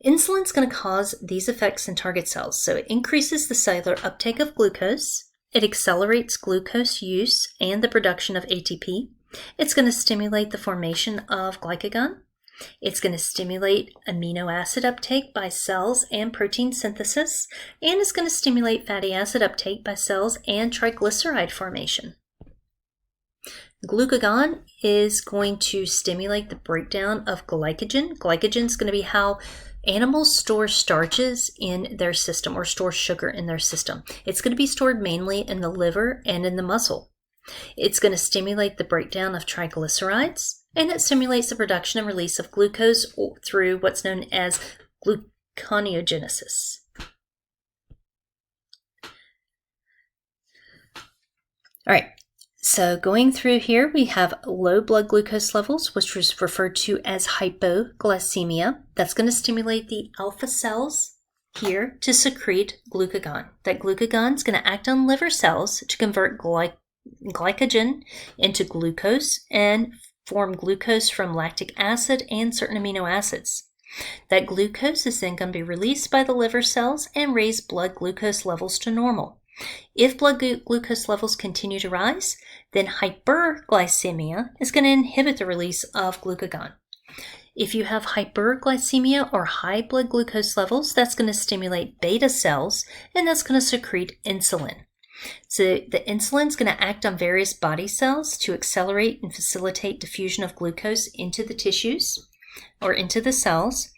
Insulin is going to cause these effects in target cells. So it increases the cellular uptake of glucose. It accelerates glucose use and the production of ATP. It's going to stimulate the formation of glycogen. It's going to stimulate amino acid uptake by cells and protein synthesis, and it's going to stimulate fatty acid uptake by cells and triglyceride formation. Glucagon is going to stimulate the breakdown of glycogen. Glycogen is going to be how animals store starches in their system or store sugar in their system. It's going to be stored mainly in the liver and in the muscle. It's going to stimulate the breakdown of triglycerides, and it stimulates the production and release of glucose through what's known as gluconeogenesis. All right. So going through here, we have low blood glucose levels, which was referred to as hypoglycemia. That's going to stimulate the alpha cells here to secrete glucagon. That glucagon is going to act on liver cells to convert glycogen into glucose and form glucose from lactic acid and certain amino acids. That glucose is then going to be released by the liver cells and raise blood glucose levels to normal. If blood glucose levels continue to rise, then hyperglycemia is going to inhibit the release of glucagon. If you have hyperglycemia or high blood glucose levels, that's going to stimulate beta cells, and that's going to secrete insulin. So the insulin is going to act on various body cells to accelerate and facilitate diffusion of glucose into the tissues or into the cells.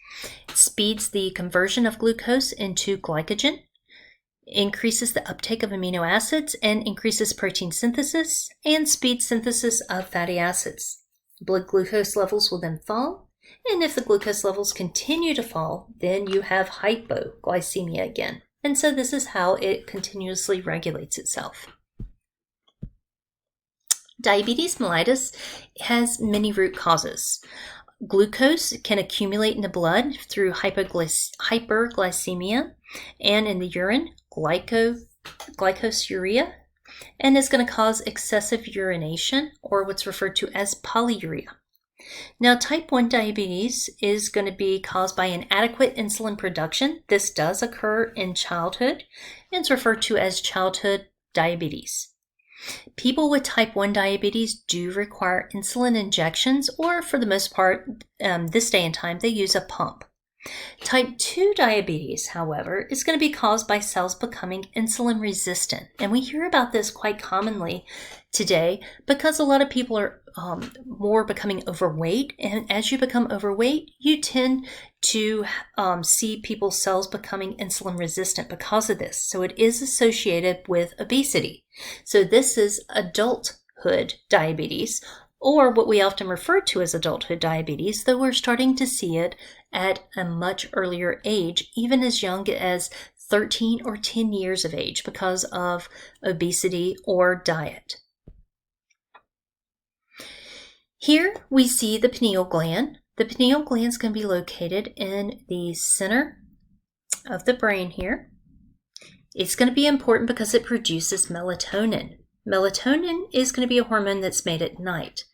It speeds the conversion of glucose into glycogen, increases the uptake of amino acids, and increases protein synthesis and speeds synthesis of fatty acids. Blood glucose levels will then fall, and if the glucose levels continue to fall, then you have hypoglycemia again. And so this is how it continuously regulates itself. Diabetes mellitus has many root causes. Glucose can accumulate in the blood through hyperglycemia and in the urine, glycosuria, and is going to cause excessive urination, or what's referred to as polyuria. Now, type 1 diabetes is going to be caused by inadequate insulin production. This does occur in childhood, and it's referred to as childhood diabetes. People with type 1 diabetes do require insulin injections, or for the most part, this day and time, they use a pump. Type 2 diabetes, however, is going to be caused by cells becoming insulin resistant. And we hear about this quite commonly today because a lot of people are more becoming overweight. And as you become overweight, you tend to see people's cells becoming insulin resistant because of this. So it is associated with obesity. So this is adulthood diabetes, or what we often refer to as adulthood diabetes, though we're starting to see it at a much earlier age, even as young as 13 or 10 years of age because of obesity or diet. Here we see the pineal gland. The pineal gland is going to be located in the center of the brain here. It's going to be important because it produces melatonin. Melatonin is going to be a hormone that's made at night.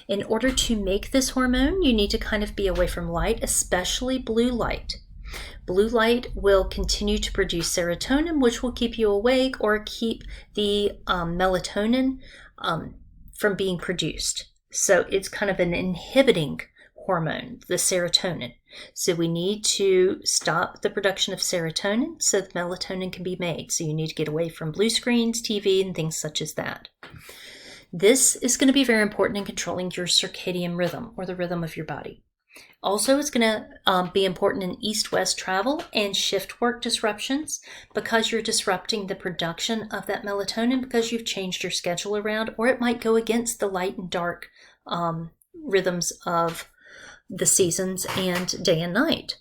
In order to make this hormone, you need to kind of be away from light, especially blue light. Blue light will continue to produce serotonin, which will keep you awake or keep the melatonin from being produced. So it's kind of an inhibiting hormone, the serotonin. So we need to stop the production of serotonin so the melatonin can be made. So you need to get away from blue screens, TV, and things such as that. This is going to be very important in controlling your circadian rhythm, or the rhythm of your body. Also, it's going to be important in east-west travel and shift work disruptions because you're disrupting the production of that melatonin because you've changed your schedule around, or it might go against the light and dark rhythms of the seasons and day and night.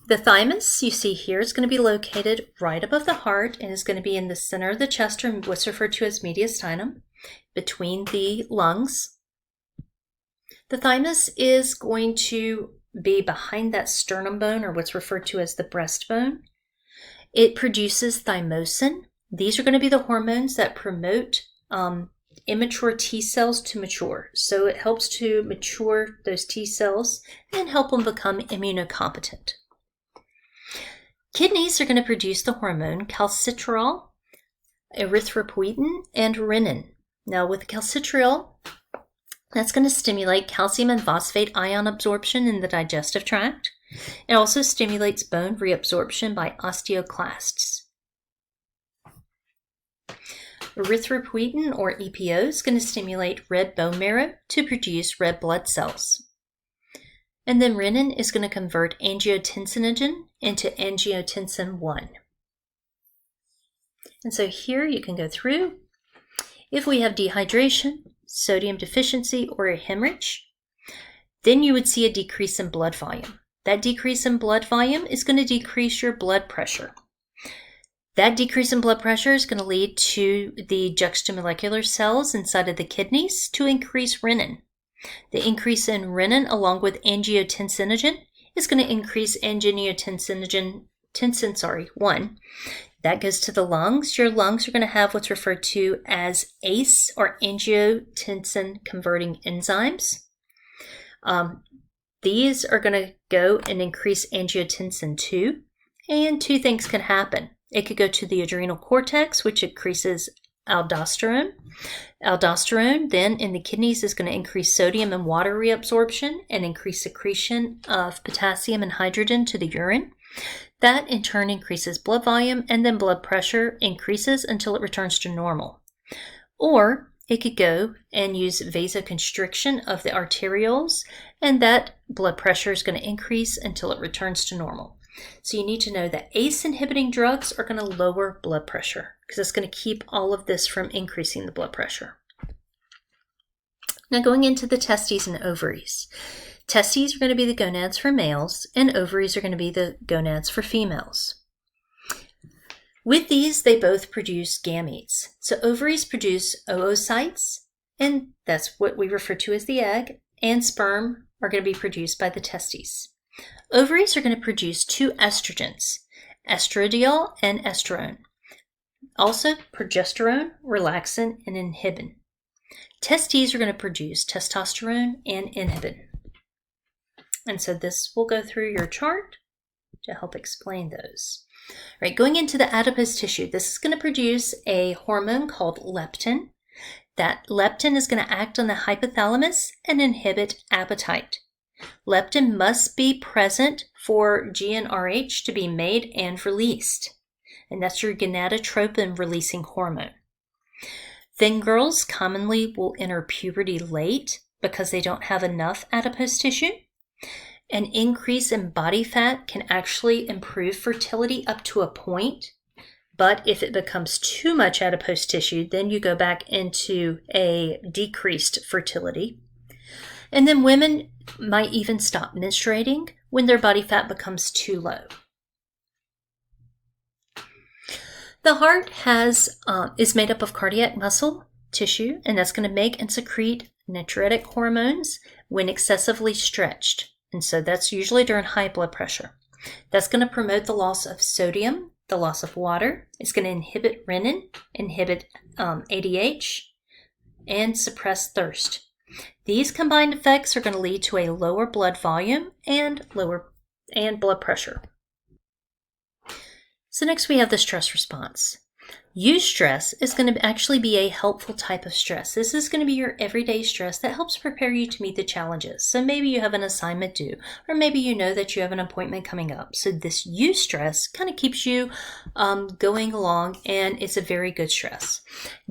The thymus, you see here, is going to be located right above the heart and is going to be in the center of the chest, or what's referred to as mediastinum, between the lungs. The thymus is going to be behind that sternum bone, or what's referred to as the breastbone. It produces thymosin. These are going to be the hormones that promote immature T cells to mature. So it helps to mature those T cells and help them become immunocompetent. Kidneys are going to produce the hormone calcitriol, erythropoietin, and renin. Now with calcitriol, that's going to stimulate calcium and phosphate ion absorption in the digestive tract. It also stimulates bone reabsorption by osteoclasts. Erythropoietin, or EPO, is going to stimulate red bone marrow to produce red blood cells. And then renin is going to convert angiotensinogen into angiotensin-1. And so here you can go through. If we have dehydration, sodium deficiency, or a hemorrhage, then you would see a decrease in blood volume. That decrease in blood volume is going to decrease your blood pressure. That decrease in blood pressure is going to lead to the juxtamolecular cells inside of the kidneys to increase renin. The increase in renin along with angiotensinogen is going to increase angiotensin-1. That goes to the lungs. Your lungs are going to have what's referred to as ACE, or angiotensin converting enzymes. These are going to go and increase angiotensin 2, and two things can happen. It could go to the adrenal cortex, which increases aldosterone. Aldosterone then in the kidneys is going to increase sodium and water reabsorption and increase secretion of potassium and hydrogen to the urine. That in turn increases blood volume, and then blood pressure increases until it returns to normal. Or it could go and use vasoconstriction of the arterioles, and that blood pressure is going to increase until it returns to normal. So you need to know that ACE inhibiting drugs are going to lower blood pressure because it's going to keep all of this from increasing the blood pressure. Now going into the testes and ovaries. Testes are going to be the gonads for males, and ovaries are going to be the gonads for females. With these, they both produce gametes. So ovaries produce oocytes, and that's what we refer to as the egg, and sperm are going to be produced by the testes. Ovaries are going to produce two estrogens, estradiol and estrone. Also progesterone, relaxin, and inhibin. Testes are going to produce testosterone and inhibin. And so this will go through your chart to help explain those. All right, going into the adipose tissue, this is going to produce a hormone called leptin. That leptin is going to act on the hypothalamus and inhibit appetite. Leptin must be present for GnRH to be made and released. And that's your gonadotropin releasing hormone. Thin girls commonly will enter puberty late because they don't have enough adipose tissue. An increase in body fat can actually improve fertility up to a point, but if it becomes too much adipose tissue, then you go back into a decreased fertility. And then women might even stop menstruating when their body fat becomes too low. The heart is made up of cardiac muscle tissue, and that's going to make and secrete natriuretic hormones when excessively stretched. And so that's usually during high blood pressure. That's going to promote the loss of sodium, the loss of water. It's going to inhibit renin, inhibit ADH, and suppress thirst. These combined effects are going to lead to a lower blood volume and blood pressure. So next we have the stress response. Eustress is going to actually be a helpful type of stress. This is going to be your everyday stress that helps prepare you to meet the challenges. So maybe you have an assignment due, or maybe you know that you have an appointment coming up. So this eustress kind of keeps you going along, and it's a very good stress.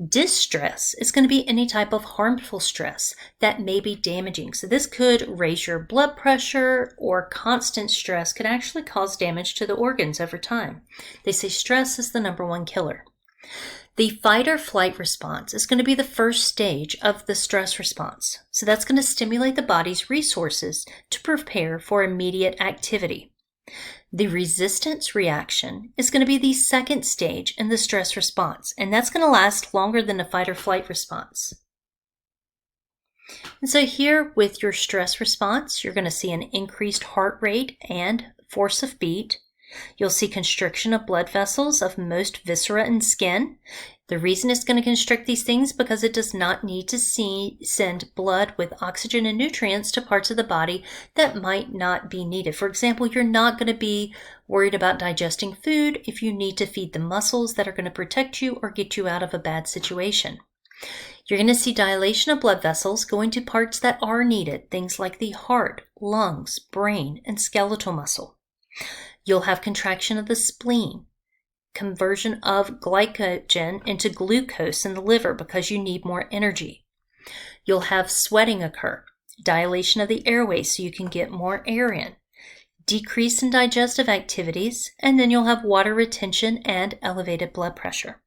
Distress is going to be any type of harmful stress that may be damaging. So this could raise your blood pressure, or constant stress could actually cause damage to the organs over time. They say stress is the #1 killer. The fight or flight response is going to be the first stage of the stress response. So that's going to stimulate the body's resources to prepare for immediate activity. The resistance reaction is going to be the second stage in the stress response, and that's going to last longer than the fight or flight response. And so here with your stress response, you're going to see an increased heart rate and force of beat. You'll see constriction of blood vessels of most viscera and skin. The reason it's going to constrict these things because it does not need to send blood with oxygen and nutrients to parts of the body that might not be needed. For example, you're not going to be worried about digesting food if you need to feed the muscles that are going to protect you or get you out of a bad situation. You're going to see dilation of blood vessels going to parts that are needed, things like the heart, lungs, brain, and skeletal muscle. You'll have contraction of the spleen, conversion of glycogen into glucose in the liver because you need more energy. You'll have sweating occur, dilation of the airway so you can get more air in, decrease in digestive activities, and then you'll have water retention and elevated blood pressure.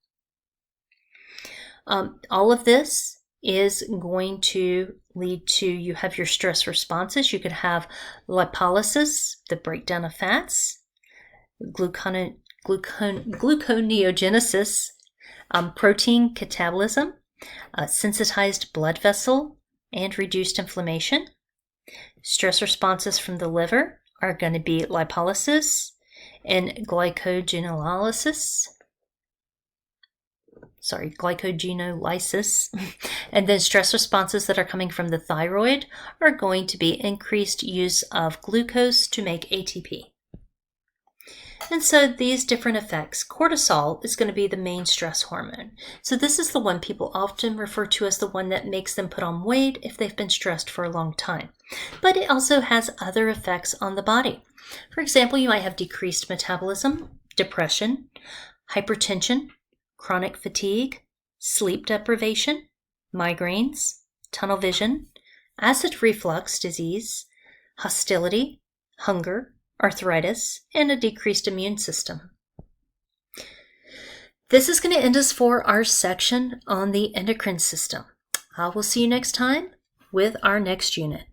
All of this is going to lead to you have your stress responses. You could have lipolysis, the breakdown of fats, gluconeogenesis, protein catabolism, sensitized blood vessel, and reduced inflammation. Stress responses from the liver are going to be lipolysis and glycogenolysis. And then stress responses that are coming from the thyroid are going to be increased use of glucose to make ATP. And so these different effects, cortisol is going to be the main stress hormone. So this is the one people often refer to as the one that makes them put on weight if they've been stressed for a long time. But it also has other effects on the body. For example, you might have decreased metabolism, depression, hypertension, chronic fatigue, sleep deprivation, migraines, tunnel vision, acid reflux disease, hostility, hunger, arthritis, and a decreased immune system. This is going to end us for our section on the endocrine system. I will see you next time with our next unit.